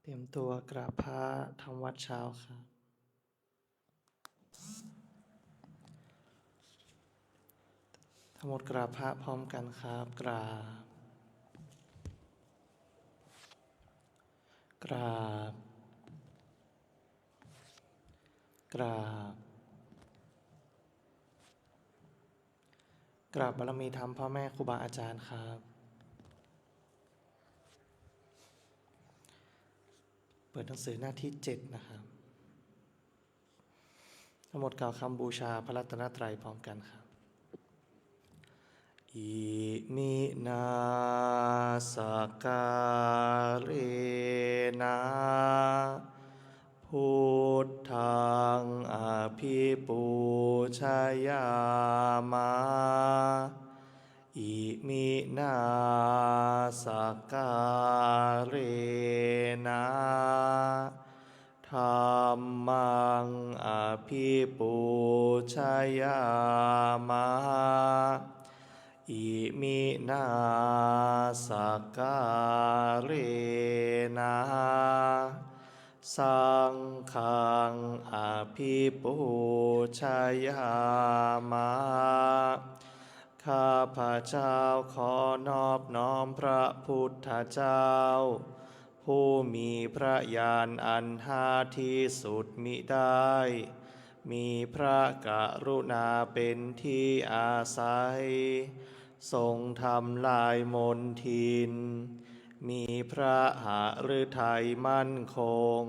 เตรียมตัวกราบพระทำวัดเช้าครับทั้งหมดกราบพระพร้อมกันครับกราบกราบบารมีธรรมพ่อแม่ครูบาอาจารย์ครับเปิดหนังสือหน้าที่7นะครับทั้งหมดกล่าวคำบูชาพระรัตนตรัยพร้อมกันครับอิมินาสการะพุทธังอภิปูชยามะอิมินาสการะธัมมังอภิปูชยามะอิมินาสการะสังฆังอภิปูชยามะข้าพระเจ้าขอนอบน้อมพระพุทธเจ้าผู้มีพระญาณอันหาที่สุดมิได้มีพระกรุณาเป็นที่อาศัยทรงทำลายมนทินมีพระหฤทัยมั่นคง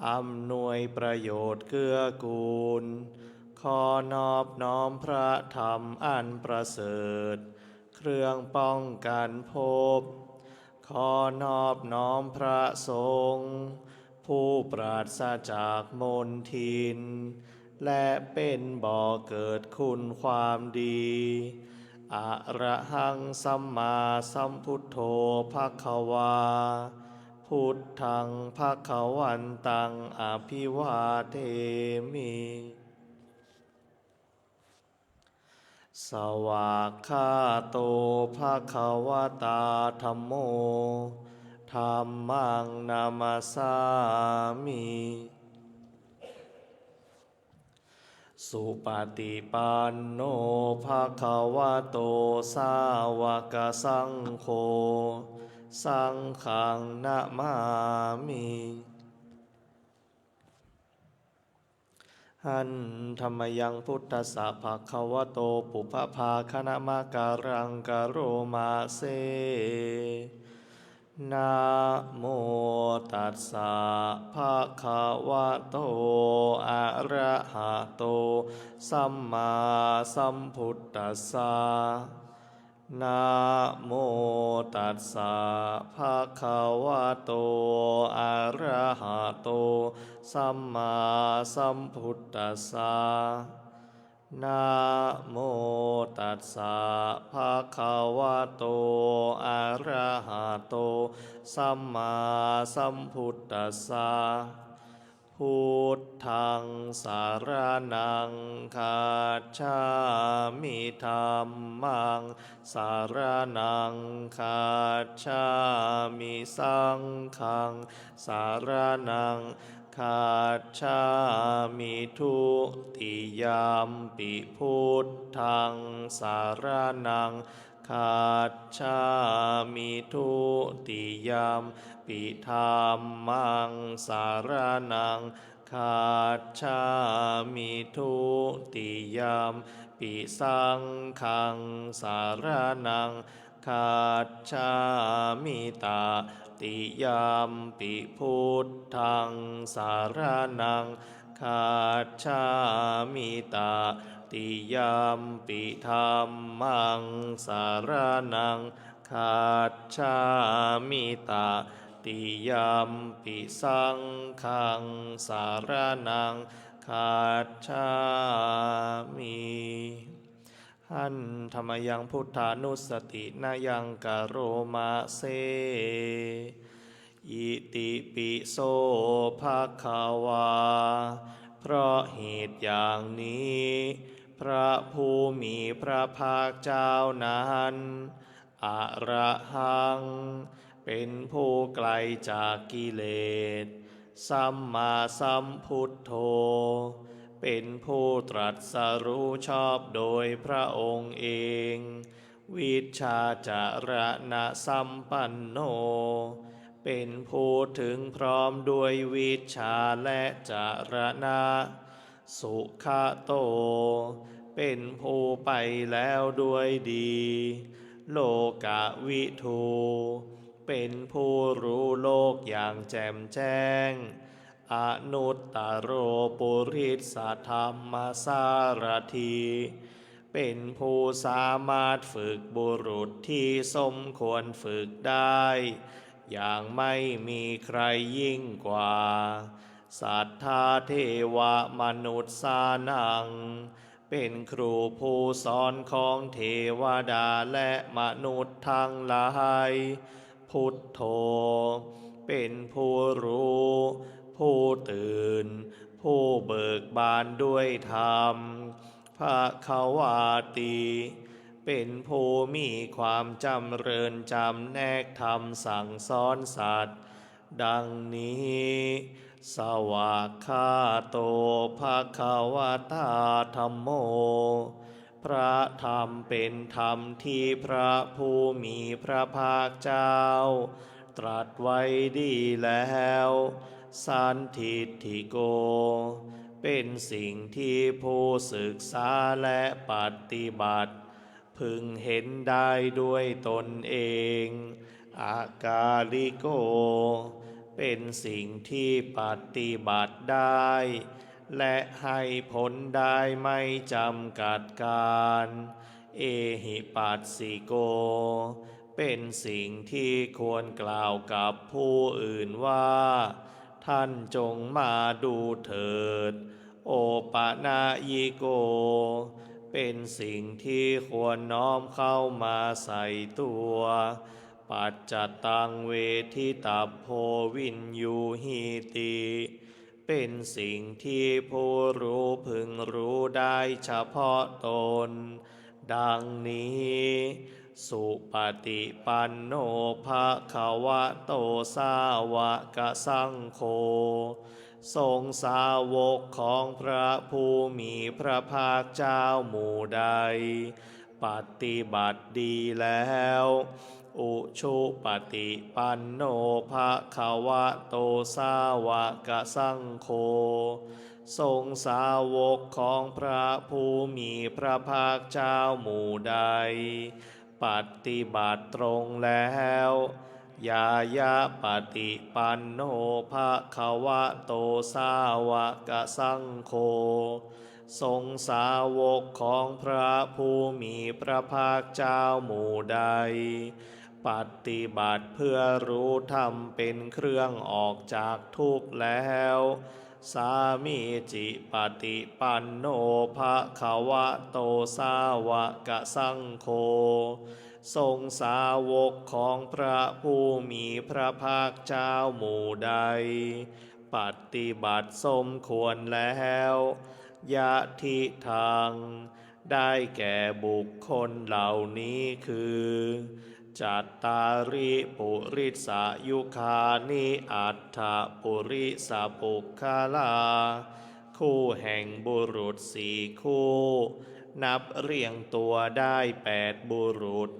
อำนวยประโยชน์เกื้อกูลขอนอบน้อมพระธรรมอันประเสริฐเครื่องป้องกันภพขอนอบน้อมพระสงฆ์ผู้ปราศจากมนทินและเป็นบ่อเกิดคุณความดีอะระหังสัมมาสัมพุทโธภควาพุทธังภควันตังอภิวาเทมิสวากขาโตภควตาธัมโมธัมมังนามัสสามิสุปฏิปันโนภควโตสาวกสังโฆสังฆังนะมามิหันธรรมยังพุทธัสสะภควโตปุพพาคณมการังกโรมาเซนะโมตัสสะภะคะวะโตอะระหะโตสัมมาสัมพุทธัสสะนะโมตัสสะภะคะวะโตอะระหะโตสัมมาสัมพุทธัสสะนะโมตัสสะภะคะวะโตอะระหะโตสัมมาสัมพุทธัสสะพุทธังสารนังคัจฉามิธัมมังสารนังคัจฉามิสังฆังสารนังคัจฉามิทุติยามปิพุทธังสารนังคัจฉามิทุติยามปิธัมมังสารนังคัจฉามิทุติยามปิสังฆังสารนังคัจฉามิตาติยามปิพุทธังสารนังคัจฉามิตาติยามปิธัมมังสารนังคัจฉามิตาติยามปิสังฆังสารนังคัจฉามิหันธรรมยังพุทธานุสตินายังกโรมาเซอิติปิโสภควาเพราะเหตุอย่างนี้พระผู้มีพระภาคเจ้านั้นอะระหัง เป็นผู้ไกลจากกิเลสสัมมาสัมพุทโธเป็นผู้ตรัสรู้ชอบโดยพระองค์เองวิชชาจารณะสัมปันโนเป็นผู้ถึงพร้อมด้วยวิชชาและจารณะสุขโตเป็นผู้ไปแล้วด้วยดีโลกวิทูเป็นผู้รู้โลกอย่างแจ่มแจ้งอนุตตโรปุริสธรรมสารถีเป็นผู้สามารถฝึกบุรุษที่สมควรฝึกได้อย่างไม่มีใครยิ่งกว่าสัทธาเทวมนุษย์สานังเป็นครูผู้สอนของเทวดาและมนุษย์ทั้งหลายพุทโธเป็นผู้รู้ผู้ตื่นผู้เบิกบานด้วยธรรมภควาติเป็นผู้มีความจำเริญจำแนกธรรมสั่งสอนสัตว์ดังนี้สวากขาโตภควตาธัมโมพระธรรมเป็นธรรมที่พระผู้มีพระภาคเจ้าตรัสไว้ดีแล้วสันทิฏฐิโกเป็นสิ่งที่ผู้ศึกษาและปฏิบัติพึงเห็นได้ด้วยตนเองอากาลิโกเป็นสิ่งที่ปฏิบัติได้และให้ผลได้ไม่จำกัดการเอหิปัสสิโกเป็นสิ่งที่ควรกล่าวกับผู้อื่นว่าท่านจงมาดูเถิดโอปนายิโกเป็นสิ่งที่ควรน้อมเข้ามาใส่ตัวปัจจตังเวทิตาโพวินยูหิติเป็นสิ่งที่ผู้รู้พึงรู้ได้เฉพาะตนดังนี้สุปฏิปันโนภควโตสาวกสังโฆทรงสาวกของพระผู้มีพระภาคเจ้าหมู่ใดปฏิบัติดีแล้วอุชุปฏิปันโนภควโตสาวกสังโฆทรงสาวกของพระผู้มีพระภาคเจ้าหมู่ใดปฏิบัติตรงแล้วยายะปฏิปันโนภควโตสาวกสังโฆทรงสาวกของพระผู้มีพระภาคเจ้าหมู่ใดปฏิบัติเพื่อรู้ธรรมเป็นเครื่องออกจากทุกข์แล้วสามีจิปฏิปันโนภควโตสาวกสังโฆทรงสาวกของพระผู้มีพระภาคเจ้าหมู่ใดปฏิบัติสมควรแล้วยะทิทางได้แก่บุคคลเหล่านี้คือจัตตาริปุริสายุคานิอัฏฐปุริสปุคคลาคู่แห่งบุรุษสี่คู่นับเรียงตัวได้8บุรุษ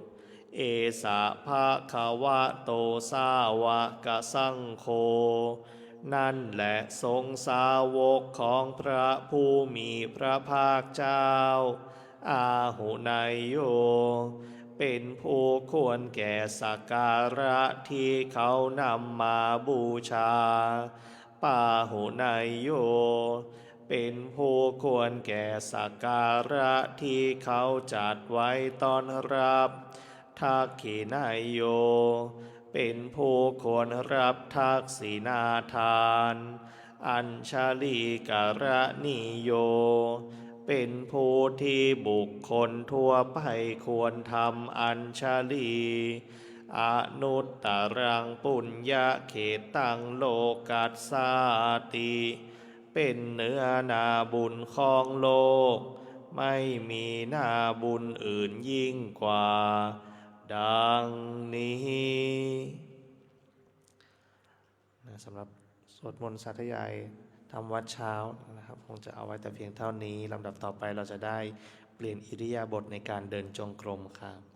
เอสะภะคะวะโตสาวกสังโฆนั่นแหละทรงสาวกของพระผู้มีพระภาคเจ้าอาหุนายโยเป็นผู้ควรแก่สักการะที่เขานำมาบูชาปาหุนายโยเป็นผู้ควรแก่สักการะที่เขาจัดไว้ต้อนรับทักขินายโยเป็นผู้ควรรับทักษิณาทานอัญชลีกรณิโยเป็นผู้ที่บุคคลทั่วไปควรทำอัญชลีอนุตตรังปุญญเขตังโลกัสสาติเป็นเนื้อนาบุญของโลกไม่มีนาบุญอื่นยิ่งกว่าดังนี้ สำหรับสวดมนต์สาธยายทำวัดเช้านะครับคงจะเอาไว้แต่เพียงเท่านี้ลำดับต่อไปเราจะได้เปลี่ยนอิริยาบถในการเดินจงกรมครับ